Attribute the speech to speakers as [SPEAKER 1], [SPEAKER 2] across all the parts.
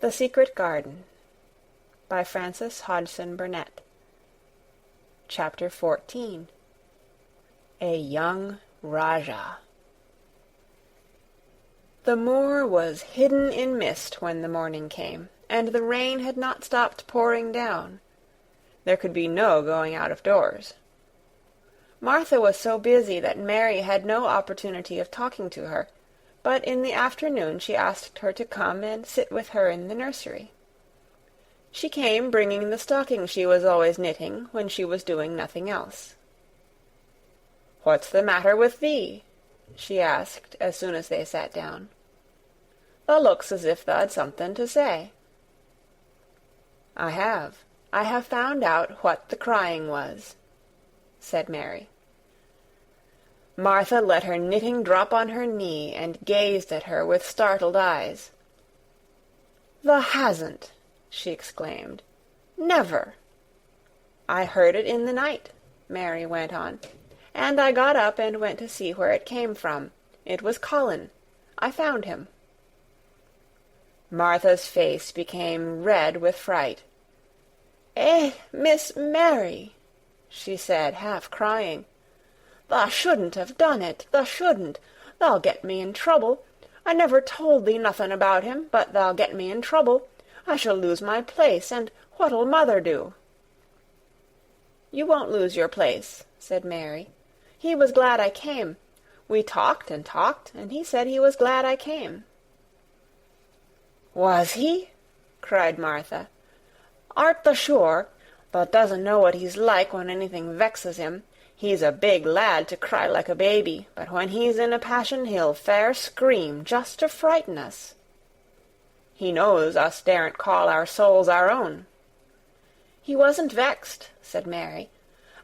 [SPEAKER 1] The Secret Garden by Frances Hodgson Burnett. Chapter 14. A Young Rajah. The moor was hidden in mist when the morning came, and the rain had not stopped pouring down. There could be no going out of doors. Martha was so busy that Mary had no opportunity of talking to her, but in the afternoon she asked her to come and sit with her in the nursery. She came bringing the stocking she was always knitting when she was doing nothing else. "What's the matter with thee?" she asked as soon as they sat down. "Thou looks as if thou'd something to say." I have found out what the crying was," said Mary. Martha let her knitting drop on her knee and gazed at her with startled eyes. "Thou hasn't!" she exclaimed. "Never!" "I heard it in the night," Mary went on, "and I got up and went to see where it came from. It was Colin. I found him." Martha's face became red with fright. "Eh, Miss Mary," she said, half crying. "Thou shouldn't have done it. Thou shouldn't. Thou'll get me in trouble. I never told thee nothing about him, but thou'll get me in trouble. I shall lose my place, and what'll mother do?" "You won't lose your place," said Mary. "He was glad I came. We talked, and he said he was glad I came." "Was he?" cried Martha. "Art thou sure? Thou doesn't know what he's like when anything vexes him. He's a big lad to cry like a baby, but when he's in a passion he'll fair scream just to frighten us. He knows us daren't call our souls our own." "He wasn't vexed," said Mary.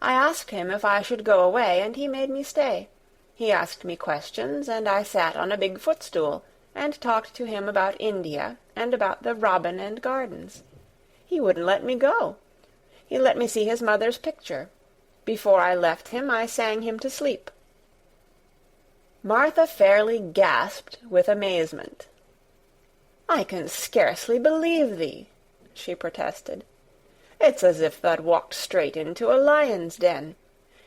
[SPEAKER 1] "I asked him if I should go away, and he made me stay. He asked me questions, and I sat on a big footstool, and talked to him about India, and about the Robin and Gardens. He wouldn't let me go. He let me see his mother's picture. Before I left him, I sang him to sleep." Martha fairly gasped with amazement. "I can scarcely believe thee," she protested. "It's as if thou'd walked straight into a lion's den.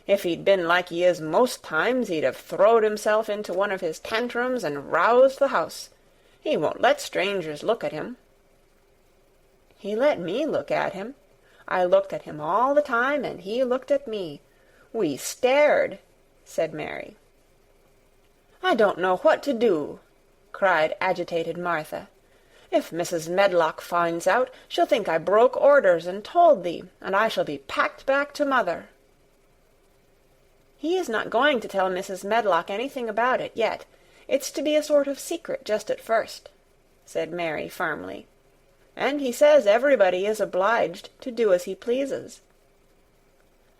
[SPEAKER 1] If he'd been like he is most times, he'd have throwed himself into one of his tantrums and roused the house. He won't let strangers look at him." "He let me look at him. I looked at him all the time, and he looked at me. We stared," said Mary. "I don't know what to do," cried agitated Martha. "If Mrs. Medlock finds out, she'll think I broke orders and told thee, and I shall be packed back to mother." "He is not going to tell Mrs. Medlock anything about it yet. It's to be a sort of secret just at first," said Mary firmly. "And he says everybody is obliged to do as he pleases."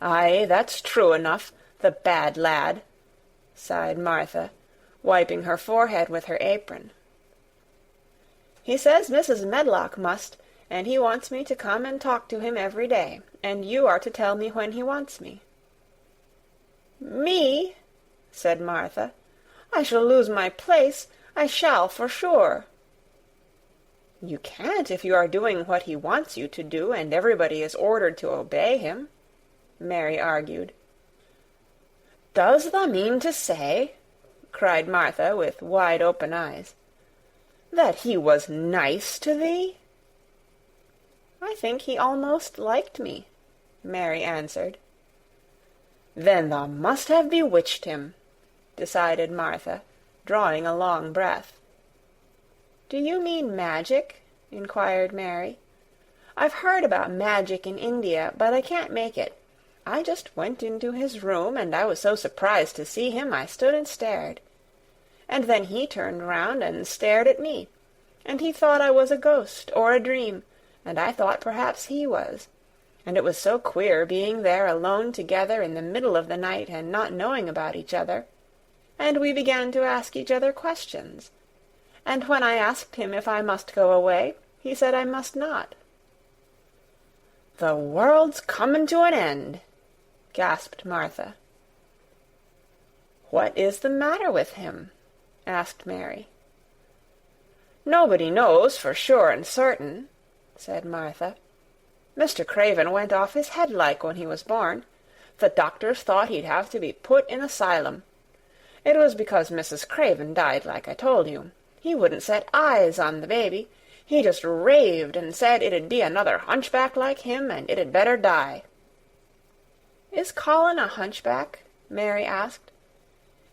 [SPEAKER 1] "Aye, that's true enough, the bad lad," sighed Martha, wiping her forehead with her apron. "He says Mrs. Medlock must, and he wants me to come and talk to him every day, and you are to tell me when he wants me." "Me?" said Martha. "I shall lose my place. I shall, for sure." "You can't if you are doing what he wants you to do, and everybody is ordered to obey him," Mary argued. "Does thou mean to say," cried Martha with wide-open eyes, "that he was nice to thee?" "I think he almost liked me," Mary answered. "Then thou must have bewitched him," decided Martha, drawing a long breath. "Do you mean magic?" inquired Mary. "I've heard about magic in India, but I can't make it. I just went into his room, and I was so surprised to see him I stood and stared. And then he turned round and stared at me, and he thought I was a ghost or a dream, and I thought perhaps he was. And it was so queer being there alone together in the middle of the night and not knowing about each other. And we began to ask each other questions. And when I asked him if I must go away, he said I must not." "The world's comin' to an end," gasped Martha. "What is the matter with him?" asked Mary. "Nobody knows for sure and certain," said Martha. "Mr. Craven went off his head like when he was born. The doctors thought he'd have to be put in asylum. It was because Mrs. Craven died, like I told you. He wouldn't set eyes on the baby. He just raved and said it'd be another hunchback like him, and it'd better die." "Is Colin a hunchback?" Mary asked.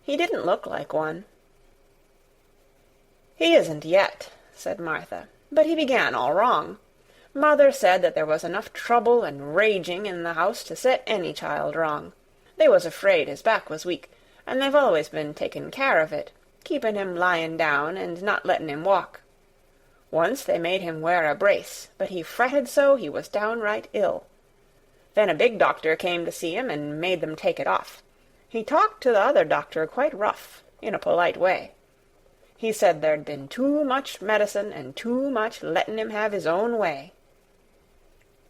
[SPEAKER 1] "He didn't look like one." "He isn't yet," said Martha, "but he began all wrong. Mother said that there was enough trouble and raging in the house to set any child wrong. They was afraid his back was weak, and they've always been taking care of it, keeping him lying down and not letting him walk. Once they made him wear a brace, but he fretted so he was downright ill. Then a big doctor came to see him and made them take it off. He talked to the other doctor quite rough, in a polite way. He said there'd been too much medicine and too much letting him have his own way."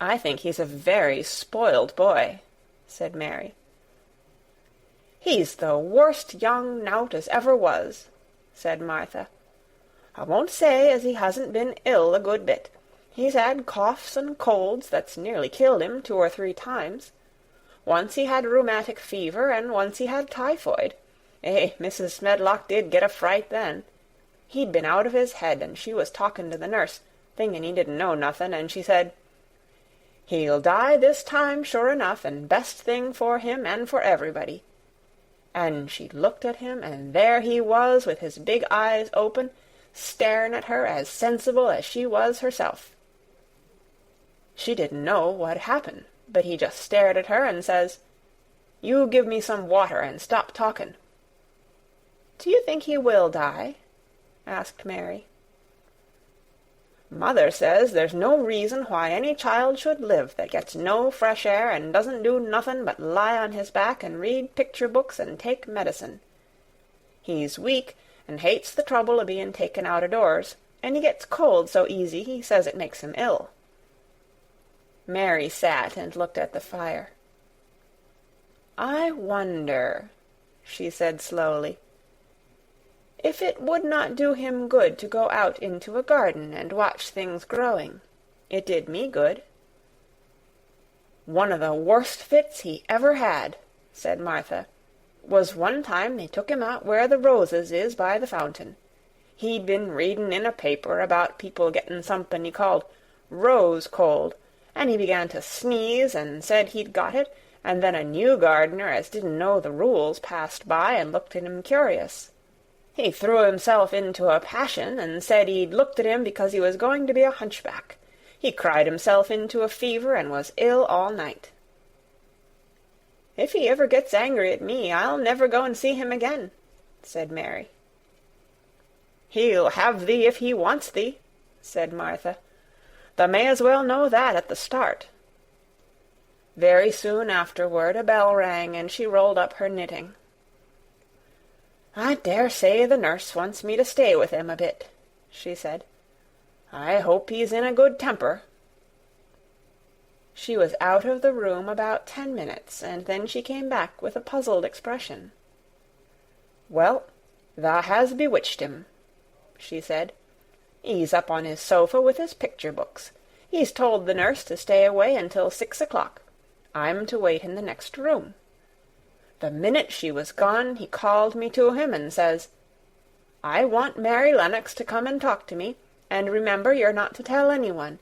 [SPEAKER 1] "I think he's a very spoiled boy," said Mary. "He's the worst young nowt as ever was," said Martha. "I won't say as he hasn't been ill a good bit. He's had coughs and colds that's nearly killed him 2 or 3 times. Once he had rheumatic fever, and once he had typhoid. Mrs. Smedlock did get a fright then. He'd been out of his head, and she was talking to the nurse, thinking he didn't know nothing, and she said, 'He'll die this time sure enough, and best thing for him and for everybody.' And she looked at him, and there he was with his big eyes open, staring at her as sensible as she was herself. She didn't know what happened, but he just stared at her and says, 'You give me some water and stop talking.'" "Do you think he will die?" asked Mary. "Mother says there's no reason why any child should live that gets no fresh air and doesn't do nothing but lie on his back and read picture books and take medicine. He's weak and hates the trouble of being taken out of doors, and he gets cold so easy he says it makes him ill." Mary sat and looked at the fire. "I wonder," she said slowly, "if it would not do him good to go out into a garden and watch things growing. It did me good." "One of the worst fits he ever had," said Martha, "was one time they took him out where the roses is by the fountain. He'd been reading in a paper about people getting something he called rose cold, and he began to sneeze and said he'd got it, and then a new gardener as didn't know the rules passed by and looked at him curious. He threw himself into a passion and said he'd looked at him because he was going to be a hunchback. He cried himself into a fever and was ill all night." "If he ever gets angry at me, I'll never go and see him again," said Mary. "He'll have thee if he wants thee," said Martha. "Thou may as well know that at the start." Very soon afterward a bell rang, and she rolled up her knitting. "I dare say the nurse wants me to stay with him a bit," she said. "I hope he's in a good temper." She was out of the room about 10 minutes, and then she came back with a puzzled expression. "Well, thou has bewitched him," she said. "He's up on his sofa with his picture books. He's told the nurse to stay away until 6 o'clock. I'm to wait in the next room. The minute she was gone, he called me to him and says, 'I want Mary Lennox to come and talk to me, and remember you're not to tell anyone.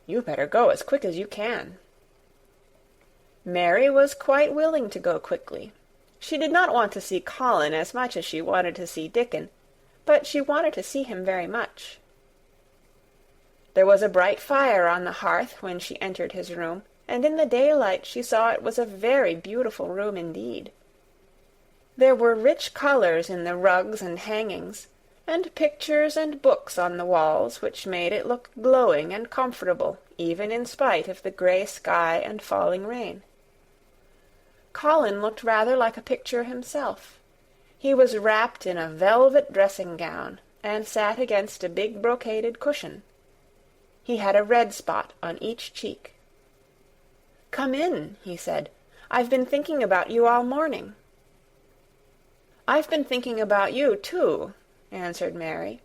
[SPEAKER 1] You better go as quick as you can.'" Mary was quite willing to go quickly. She did not want to see Colin as much as she wanted to see Dickon, but she wanted to see him very much. There was a bright fire on the hearth when she entered his room, and in the daylight she saw it was a very beautiful room indeed. There were rich colors in the rugs and hangings, and pictures and books on the walls which made it look glowing and comfortable, even in spite of the gray sky and falling rain. Colin looked rather like a picture himself. He was wrapped in a velvet dressing-gown, and sat against a big brocaded cushion. He had a red spot on each cheek. "Come in," he said. "I've been thinking about you all morning." "I've been thinking about you, too," answered Mary.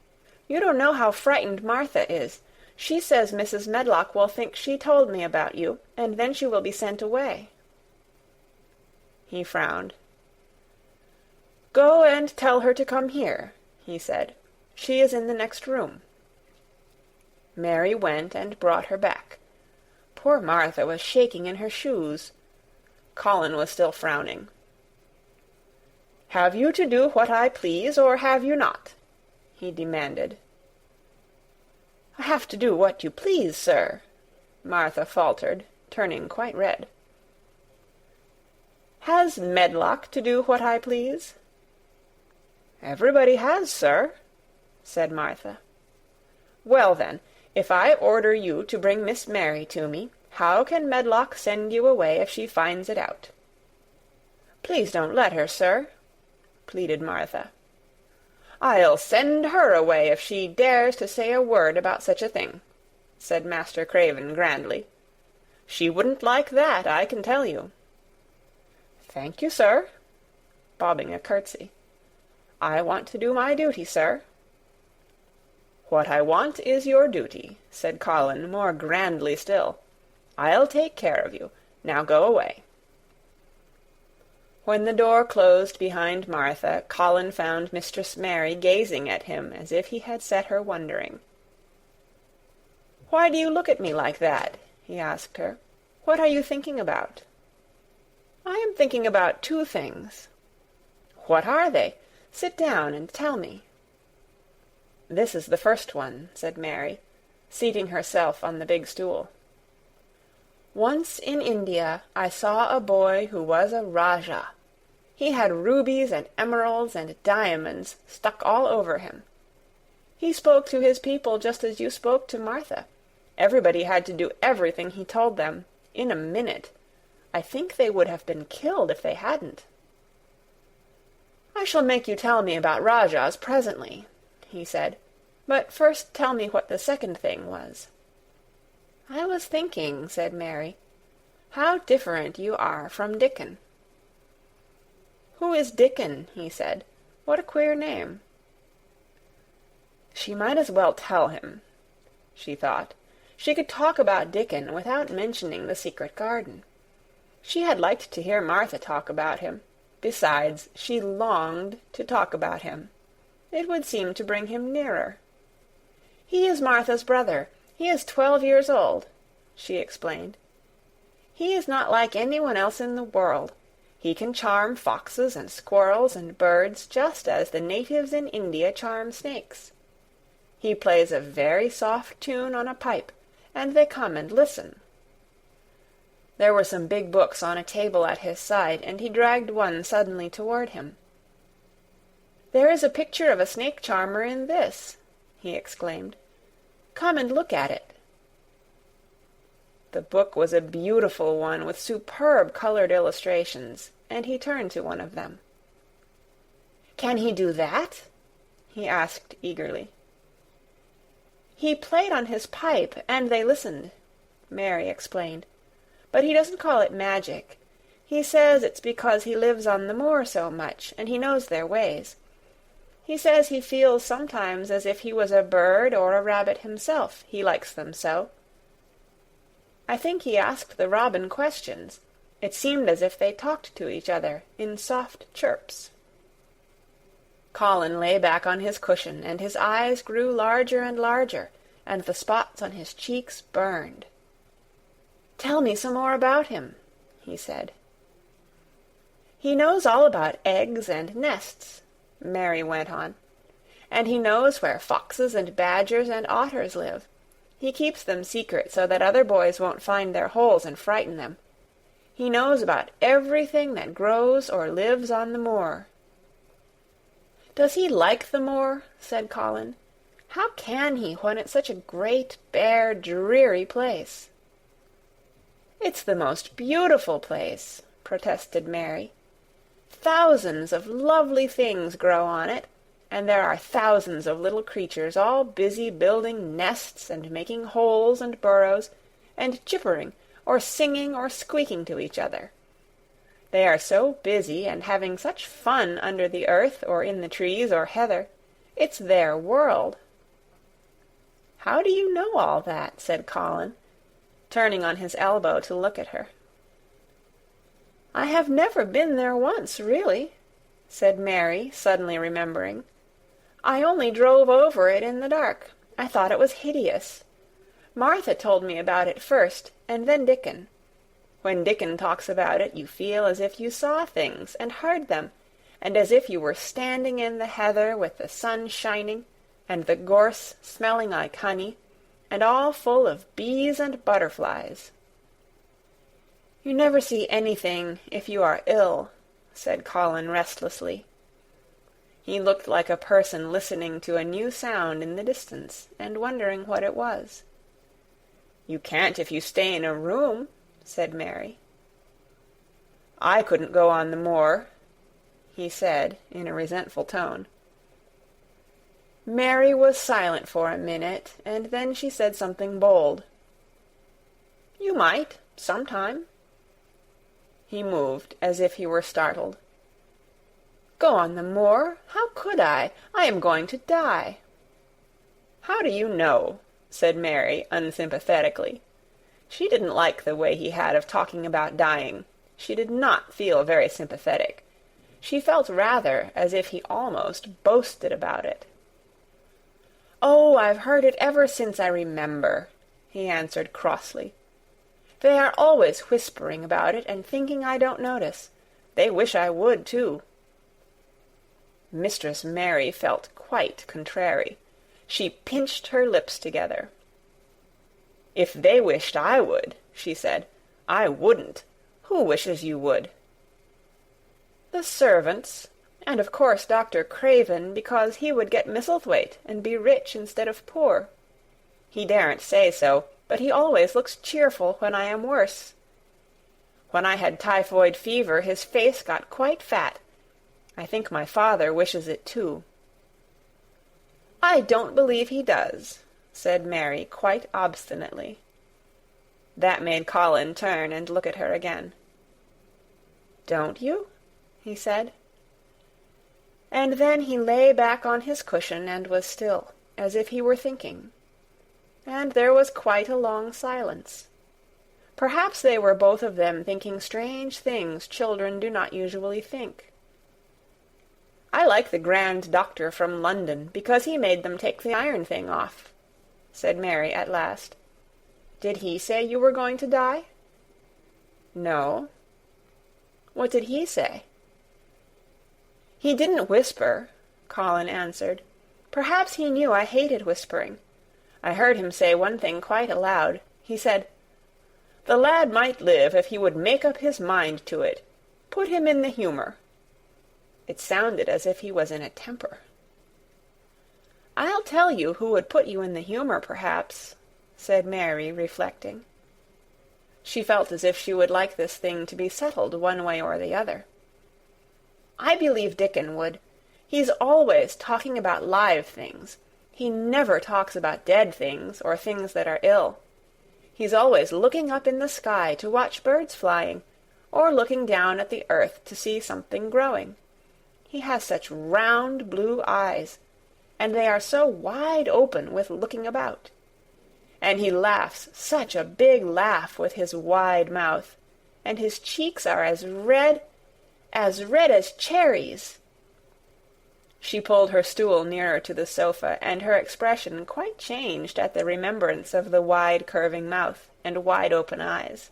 [SPEAKER 1] You don't know how frightened Martha is. She says Mrs. Medlock will think she told me about you, and then she will be sent away." He frowned. "Go and tell her to come here," he said. "She is in the next room." Mary went and brought her back. Poor Martha was shaking in her shoes. Colin was still frowning. "Have you to do what I please, or have you not?" he demanded. "I have to do what you please, sir," Martha faltered, turning quite red. "Has Medlock to do what I please?" "Everybody has, sir," said Martha. "Well, then, if I order you to bring Miss Mary to me, how can Medlock send you away if she finds it out?" "Please don't let her, sir," pleaded Martha. "I'll send her away if she dares to say a word about such a thing," said Master Craven grandly. "She wouldn't like that, I can tell you." "Thank you, sir," bobbing a curtsy. "I want to do my duty, sir." "What I want is your duty," said Colin more grandly still. "I'll take care of you. Now go away." When the door closed behind Martha, Colin found Mistress Mary gazing at him as if he had set her wondering. "Why do you look at me like that?" he asked her. "What are you thinking about?" "I am thinking about two things." "What are they? Sit down and tell me." "This is the first one," said Mary, seating herself on the big stool. "Once in India I saw a boy who was a Rajah. He had rubies and emeralds and diamonds stuck all over him. He spoke to his people just as you spoke to Martha. Everybody had to do everything he told them, in a minute. I think they would have been killed if they hadn't." "I shall make you tell me about Rajahs presently," he said. "But first tell me what the second thing was." "I was thinking," said Mary, "how different you are from Dickon." "Who is Dickon?" he said. "What a queer name." She might as well tell him, she thought. She could talk about Dickon without mentioning the secret garden. She had liked to hear Martha talk about him. Besides, she longed to talk about him. It would seem to bring him nearer. "He is Martha's brother. He is 12 years old," she explained. "He is not like anyone else in the world. He can charm foxes and squirrels and birds just as the natives in India charm snakes. He plays a very soft tune on a pipe, and they come and listen." There were some big books on a table at his side, and he dragged one suddenly toward him. "There is a picture of a snake charmer in this," he exclaimed. "Come and look at it." The book was a beautiful one with superb colored illustrations, and he turned to one of them. "Can he do that?" he asked eagerly. "He played on his pipe, and they listened," Mary explained. "But he doesn't call it magic. He says it's because he lives on the moor so much, and he knows their ways. He says he feels sometimes as if he was a bird or a rabbit himself, he likes them so. I think he asked the robin questions. It seemed as if they talked to each other in soft chirps." Colin lay back on his cushion, and his eyes grew larger and larger, and the spots on his cheeks burned. "Tell me some more about him," he said. "He knows all about eggs and nests," Mary went on. "And he knows where foxes and badgers and otters live. He keeps them secret so that other boys won't find their holes and frighten them. He knows about everything that grows or lives on the moor." "Does he like the moor?" said Colin. "How can he when it's such a great, bare, dreary place?" "It's the most beautiful place," protested Mary. "Thousands of lovely things grow on it, and there are thousands of little creatures all busy building nests and making holes and burrows, and chippering or singing or squeaking to each other. They are so busy and having such fun under the earth or in the trees or heather. It's their world. "How do you know all that?" said Colin, turning on his elbow to look at her. "I have never been there once, really," said Mary, suddenly remembering. "I only drove over it in the dark. I thought it was hideous. Martha told me about it first, and then Dickon. When Dickon talks about it, you feel as if you saw things and heard them, and as if you were standing in the heather with the sun shining, and the gorse smelling like honey, and all full of bees and butterflies." "You never see anything if you are ill," said Colin restlessly. He looked like a person listening to a new sound in the distance and wondering what it was. "You can't if you stay in a room," said Mary. "I couldn't go on the moor," he said in a resentful tone. Mary was silent for a minute, and then she said something bold. "You might, sometime." He moved as if he were startled. "Go on the moor? How could I? I am going to die." "How do you know?" said Mary unsympathetically. She didn't like the way he had of talking about dying. She did not feel very sympathetic. She felt rather as if he almost boasted about it. "Oh, I've heard it ever since I remember," he answered crossly. "They are always whispering about it and thinking I don't notice. They wish I would, too." Mistress Mary felt quite contrary. She pinched her lips together. "If they wished I would," she said, "I wouldn't. Who wishes you would?" "The servants, and of course Dr. Craven, because he would get Misselthwaite and be rich instead of poor. He daren't say so, but he always looks cheerful when I am worse. When I had typhoid fever his face got quite fat. I think my father wishes it too." "I don't believe he does," said Mary quite obstinately. That made Colin turn and look at her again. "Don't you?" he said. And then he lay back on his cushion and was still, as if he were thinking. And there was quite a long silence. Perhaps they were both of them thinking strange things children do not usually think. "I like the grand doctor from London because he made them take the iron thing off," said Mary at last. "Did he say you were going to die?" "No." "What did he say?" "He didn't whisper," Colin answered. "Perhaps he knew I hated whispering. I heard him say one thing quite aloud. He said, 'The lad might live if he would make up his mind to it. Put him in the humour.' It sounded as if he was in a temper." "I'll tell you who would put you in the humour, perhaps," said Mary, reflecting. She felt as if she would like this thing to be settled one way or the other. "I believe Dickon would. He's always talking about live things. He never talks about dead things or things that are ill. He's always looking up in the sky to watch birds flying, or looking down at the earth to see something growing. He has such round blue eyes, and they are so wide open with looking about. And he laughs such a big laugh with his wide mouth, and his cheeks are as red as cherries." She pulled her stool nearer to the sofa, and her expression quite changed at the remembrance of the wide curving mouth and wide open eyes.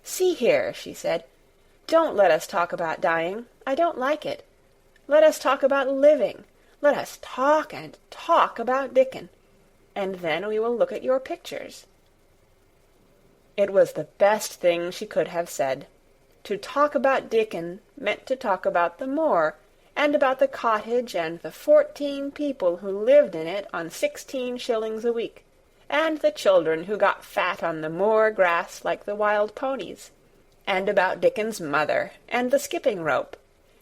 [SPEAKER 1] "See here," she said, "don't let us talk about dying. I don't like it. Let us talk about living. Let us talk and talk about Dickon, and then we will look at your pictures." It was the best thing she could have said. To talk about Dickon meant to talk about the moor, and about the cottage and the 14 people who lived in it on 16 shillings a week, and the children who got fat on the moor grass like the wild ponies, and about Dickon's mother, and the skipping rope,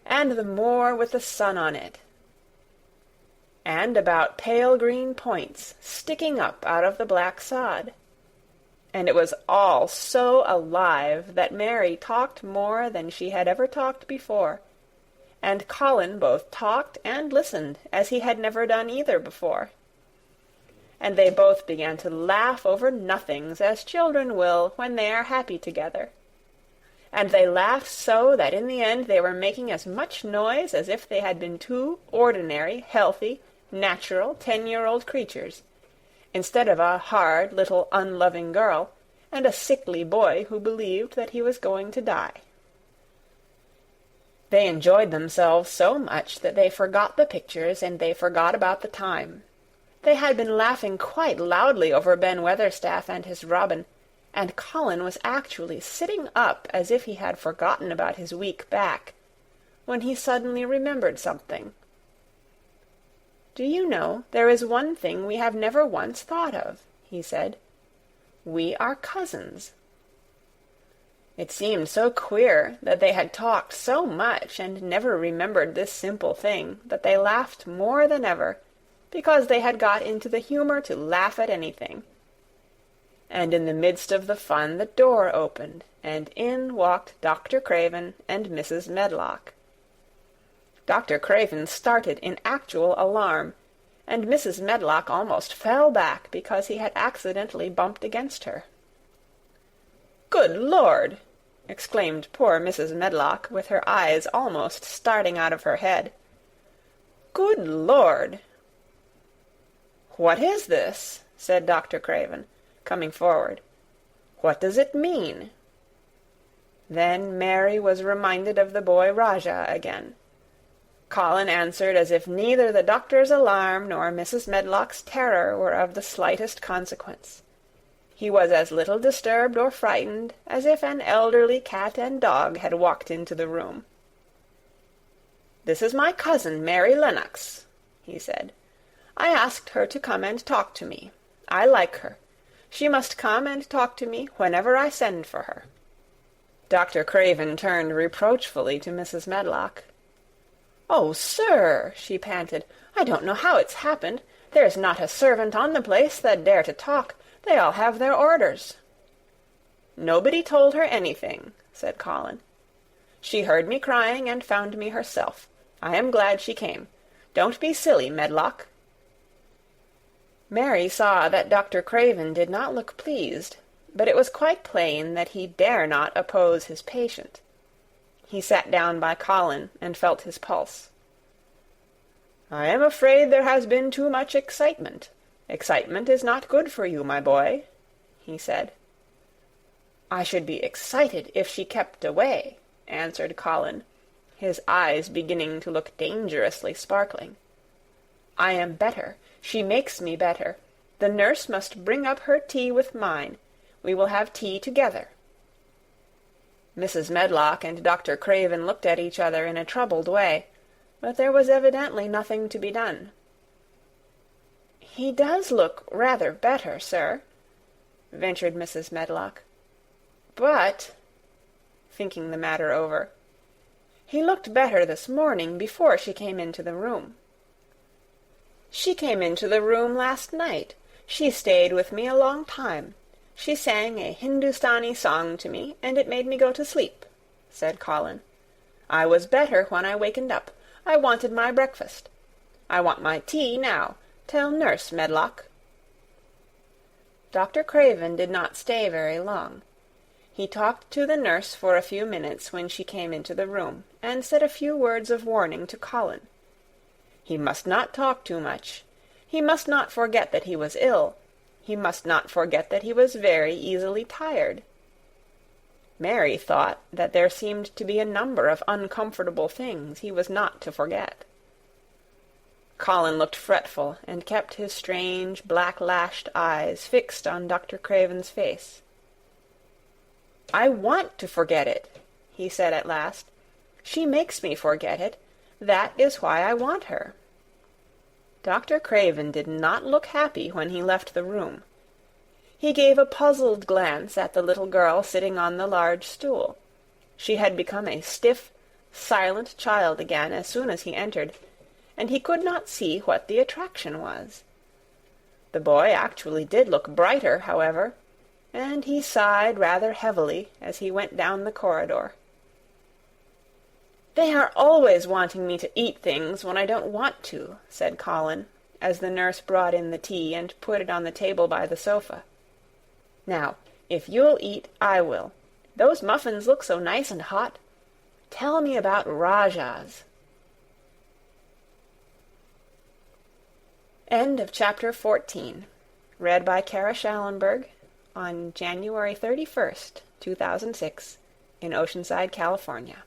[SPEAKER 1] and the moor with the sun on it, and about pale green points sticking up out of the black sod. And it was all so alive that Mary talked more than she had ever talked before, and Colin both talked and listened as he had never done either before. and they both began to laugh over nothings, as children will when they are happy together. And they laughed so that in the end they were making as much noise as if they had been two ordinary, healthy, natural 10-year-old creatures, instead of a hard little unloving girl, and a sickly boy who believed that he was going to die. They enjoyed themselves so much that they forgot the pictures and they forgot about the time. They had been laughing quite loudly over Ben Weatherstaff and his robin, and Colin was actually sitting up as if he had forgotten about his weak back, when he suddenly remembered something. "Do you know, there is one thing we have never once thought of," he said. "We are cousins." It seemed so queer that they had talked so much and never remembered this simple thing that they laughed more than ever, because they had got into the humor to laugh at anything. And in the midst of the fun the door opened, and in walked Dr. Craven and Mrs. Medlock. Dr. Craven started in actual alarm, and Mrs. Medlock almost fell back because he had accidentally bumped against her. "Good Lord!" exclaimed poor Mrs. Medlock, with her eyes almost starting out of her head. "Good Lord!" "What is this?" said Dr. Craven, coming forward. "What does it mean?" Then Mary was reminded of the boy Rajah again. Colin answered as if neither the doctor's alarm nor Mrs. Medlock's terror were of the slightest consequence. He was as little disturbed or frightened as if an elderly cat and dog had walked into the room. "This is my cousin, Mary Lennox," he said. "I asked her to come and talk to me. I like her. She must come and talk to me whenever I send for her." Dr. Craven turned reproachfully to Mrs. Medlock. "Oh, sir," she panted, "I don't know how it's happened. There's not a servant on the place that dare to talk. They all have their orders." "Nobody told her anything," said Colin. "She heard me crying and found me herself. I am glad she came. Don't be silly, Medlock." Mary saw that Dr. Craven did not look pleased, but it was quite plain that he dare not oppose his patient. He sat down by Colin and felt his pulse. "I am afraid there has been too much excitement. Excitement is not good for you, my boy," he said. "I should be excited if she kept away," answered Colin, his eyes beginning to look dangerously sparkling. "I am better. She makes me better. The nurse must bring up her tea with mine. We will have tea together." Mrs. Medlock and Dr. Craven looked at each other in a troubled way, but there was evidently nothing to be done. "He does look rather better, sir," ventured Mrs. Medlock. "But," thinking the matter over, "he looked better this morning before she came into the room." "She came into the room last night. She stayed with me a long time. She sang a Hindustani song to me, and it made me go to sleep," said Colin. "I was better when I wakened up. I wanted my breakfast. I want my tea now. Tell Nurse, Medlock." Dr. Craven did not stay very long. He talked to the nurse for a few minutes when she came into the room, and said a few words of warning to Colin. He must not talk too much. He must not forget that he was ill. He must not forget that he was very easily tired. Mary thought that there seemed to be a number of uncomfortable things he was not to forget. Colin looked fretful, and kept his strange, black-lashed eyes fixed on Dr. Craven's face. "I want to forget it," he said at last. "She makes me forget it. That is why I want her." Dr. Craven did not look happy when he left the room. He gave a puzzled glance at the little girl sitting on the large stool. She had become a stiff, silent child again as soon as he entered, and he could not see what the attraction was. The boy actually did look brighter, however, and he sighed rather heavily as he went down the corridor. "They are always wanting me to eat things when I don't want to," said Colin, as the nurse brought in the tea and put it on the table by the sofa. "Now, if you'll eat, I will. Those muffins look so nice and hot. Tell me about Rajahs." End of chapter 14. Read by Kara Schallenberg on January 31st, 2006, in Oceanside, California.